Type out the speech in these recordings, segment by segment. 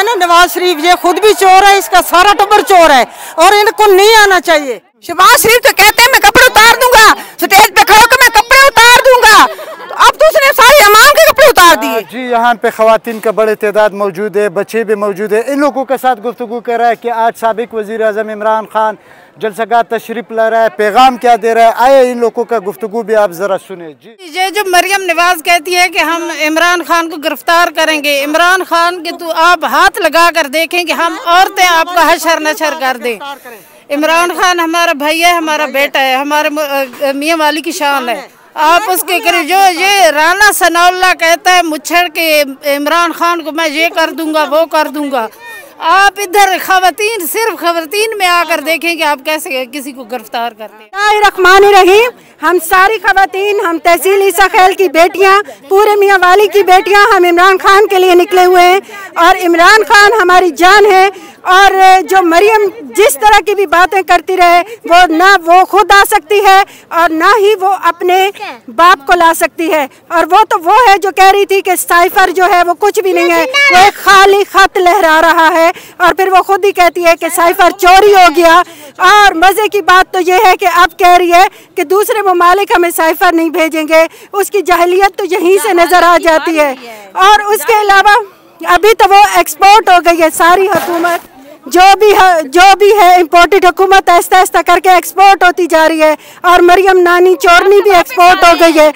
है ना नवाज शरीफ, ये खुद भी चोर है, इसका सारा टब्बर चोर है और इनको नहीं आना चाहिए। शहबाज शरीफ तो कहते हैं मैं कपड़े उतार दूंगा, स्टेज पे खड़े होकर मैं कपड़े उतार दूंगा, तो अब तो उसने सारे इमाम के कपड़े उतार दिए। जी यहाँ पे खवातीन का बड़े तादाद मौजूद है, बच्चे भी मौजूद है। इन लोगों के साथ गुफ्तगू कर रहा है कि आज साबिक वज़ीर आज़म इमरान खान जलसगाह तशरीफ ला रहा है, पैगाम क्या दे रहा है, आए इन लोगों का गुफ्तगू भी आप जरा सुने। जी ये जो मरियम नवाज कहती है कि हम इमरान खान को गिरफ्तार करेंगे, इमरान खान के तो आप हाथ लगा कर देखें कि हम औरतें आपका हशर नशर कर दें। इमरान खान हमारा भाई है, हमारा बेटा है, हमारे मियाँ वाली की शान है। आप उसके करीब जो ये राना सनाउल्लाह कहता है मुच्छर के इमरान खान को मैं ये कर दूंगा वो कर दूंगा, आप इधर खवातीन सिर्फ खवातीन में आकर देखें कि आप कैसे किसी को गिरफ्तार करते हैं। रहमानिर्रहीम, हम सारी खवातीन, हम तहसील ईसा खैल की बेटियां, पूरे मियाँ वाली की बेटियां, हम इमरान खान के लिए निकले हुए हैं और इमरान खान हमारी जान है। और जो मरियम जिस तरह की भी बातें करती रहे, वो ना वो खुद आ सकती है और ना ही वो अपने बाप को ला सकती है। और वो तो वो है जो कह रही थी कि साइफर जो है वो कुछ भी नहीं है, वो एक खाली खत लहरा रहा है और फिर वो खुद ही कहती है कि साइफर चोरी हो गया। और मज़े की बात तो ये है कि अब कह रही है कि दूसरे ममालिक हमें साइफर नहीं भेजेंगे। उसकी जाहिलियत तो यहीं से नज़र आ जाती है। और उसके अलावा अभी तो वो एक्सपोर्ट हो गई है, सारी हुकूमत जो भी है इम्पोर्टेड हुकूमत आहिस्ता आहिस्ता करके एक्सपोर्ट होती जा रही है। और मरियम नानी चोरनी भी एक्सपोर्ट हो गई है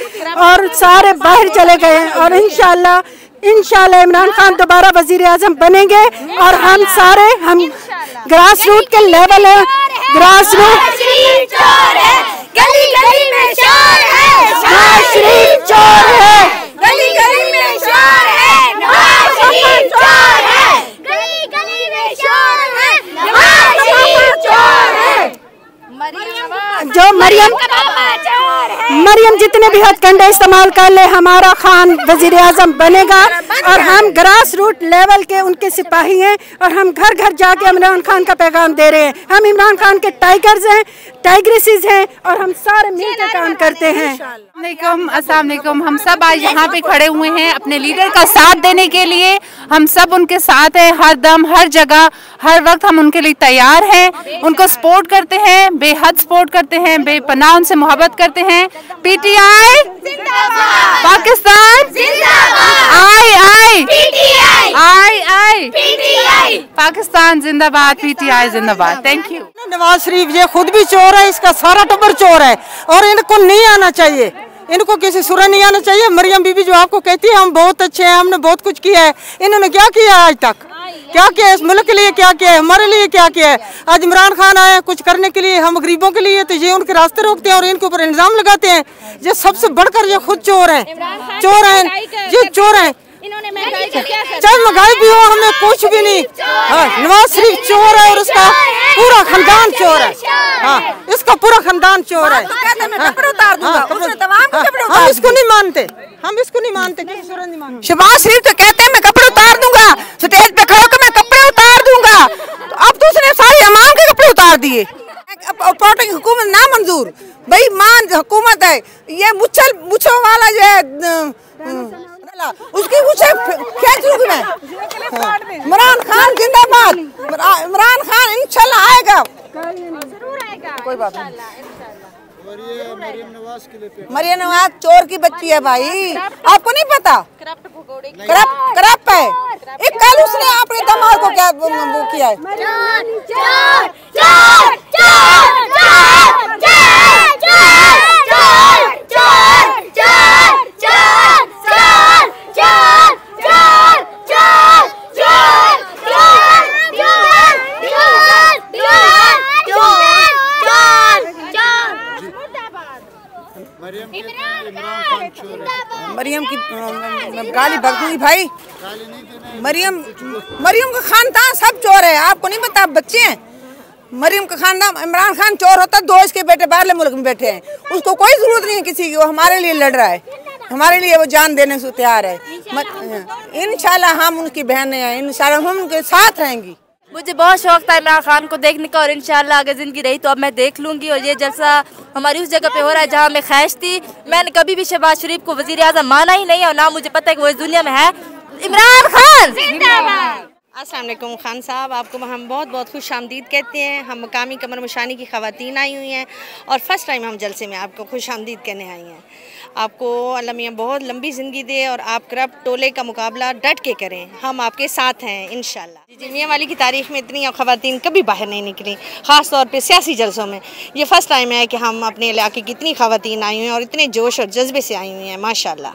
और सारे बाहर चले गए हैं। और इंशाल्लाह इमरान खान दोबारा वजीर आजम बनेंगे और हम सारे ग्रास रूट के लेवल है, ग्रास रूट जो मरियम जितने भी हथकंडे इस्तेमाल कर ले, हमारा खान वजीर आजम बनेगा। और हम ग्रास रूट लेवल के उनके सिपाही हैं और हम घर घर जाके इमरान खान का पैगाम दे रहे हैं। हम इमरान खान के टाइगर्स हैं, टाइग्रेसेस हैं और हम सारे मिलकर काम करते हैं। अस्सलाम वालेकुम। हम सब आज यहाँ पे खड़े हुए हैं अपने लीडर का साथ देने के लिए। हम सब उनके साथ हैं, हर दम हर जगह हर वक्त हम उनके लिए तैयार हैं, उनको सपोर्ट करते हैं, बेहद सपोर्ट करते हैं, बेपनाह उनसे मोहब्बत करते हैं। पीटीआई पाकिस्तान आई पाकिस्तान जिंदाबाद, पीटीआई जिंदाबाद। Thank you. नवाज शरीफ ये खुद भी चोर है, इसका सारा टब्बर चोर है और इनको नहीं आना चाहिए, इनको किसी सूरत नहीं आना चाहिए। मरियम बीबी जो आपको कहती है हम बहुत अच्छे हैं, हमने बहुत कुछ किया है, इन्होंने क्या किया आज तक? क्या किया इस मुल्क के लिए, क्या किया है हमारे लिए, क्या किया है? आज इमरान खान आए कुछ करने के लिए हम गरीबों के लिए, तो ये उनके रास्ते रोकते हैं और इनके ऊपर इल्जाम लगाते हैं। ये सबसे बढ़कर ये खुद चोर हैं, ये चोर हैं। चाहे महंगाई भी हो, हमें कुछ भी नहीं। हाँ, नवाज शरीफ चोर है और उसका पूरा खानदान चोर है। हाँ, इसका पूरा खानदान चोर है। हम इसको नहीं मानते, हम इसको नहीं मानते, किसी सूरत नहीं मानते। शहबाज शरीफ तो कहते हैं मैं कपड़े उतार दूंगा, स्टेज पे खड़े होकर मैं कपड़े उतार दूंगा, तो अब तो उसने सारे इमाम के कपड़े उतार दिए। हुकूमत ना मंजूर, भाई मान हुकूमत है। ये मुच्छों वाला जो है उसकी मुझे खींच लूंगी मैं। इमरान खान जिंदाबाद, इमरान खान इंशाल्लाह आएगा, कोई बात नहीं। मरियम नवाज चोर की बच्ची है भाई, आपको नहीं पता? करप्ट है। एक कल उसने अपने दामाद को क्या वो किया है? मरियम की गाली बक दूंगी भाई। मरियम का खानदान सब चोर है, आपको नहीं पता? बच्चे हैं मरियम का खानदान। इमरान खान चोर होता दो इसके बेटे बाहरले मुल्क में बैठे हैं, उसको कोई जरूरत नहीं है किसी की, वो हमारे लिए लड़ रहा है, हमारे लिए वो जान देने से तैयार है। इंशाल्लाह हम उनकी बहनें हैं, इंशाल्लाह हम उनके साथ रहेंगी। मुझे बहुत शौक था इमरान खान को देखने का और इंशाल्लाह अगर ज़िंदगी रही तो अब मैं देख लूँगी। और ये जलसा हमारी उस जगह पे हो रहा है जहाँ मैं ख्वाहिश थी। मैंने कभी भी शहबाज शरीफ को वज़ीर आज़म माना ही नहीं और ना मुझे पता है कि वो इस दुनिया में है। इमरान खान जिंदाबाद। अस्सलाम वालेकुम खान साहब, आपको हम बहुत बहुत खुश आमदीद कहते हैं। हम मकामी कमर मुशानी की ख़वातीन आई हुई हैं और फर्स्ट टाइम हम जलसे में आपको खुश आमदीद कहने आई हैं। आपको अल्लाह मियां बहुत लंबी ज़िंदगी दे और आप करप्ट टोले का मुकाबला डट के करें। हम आपके साथ हैं इंशाल्लाह। जी मियां वाली की तारीख़ में इतनी ख़वातीन कभी बाहर नहीं निकली, ख़ास तौर पे सियासी जलसों में। ये फ़र्स्ट टाइम है कि हम अपने इलाके की इतनी ख़वातीन आई हुई हैं और इतने जोश और जज्बे से आई हुई हैं, माशाल्लाह।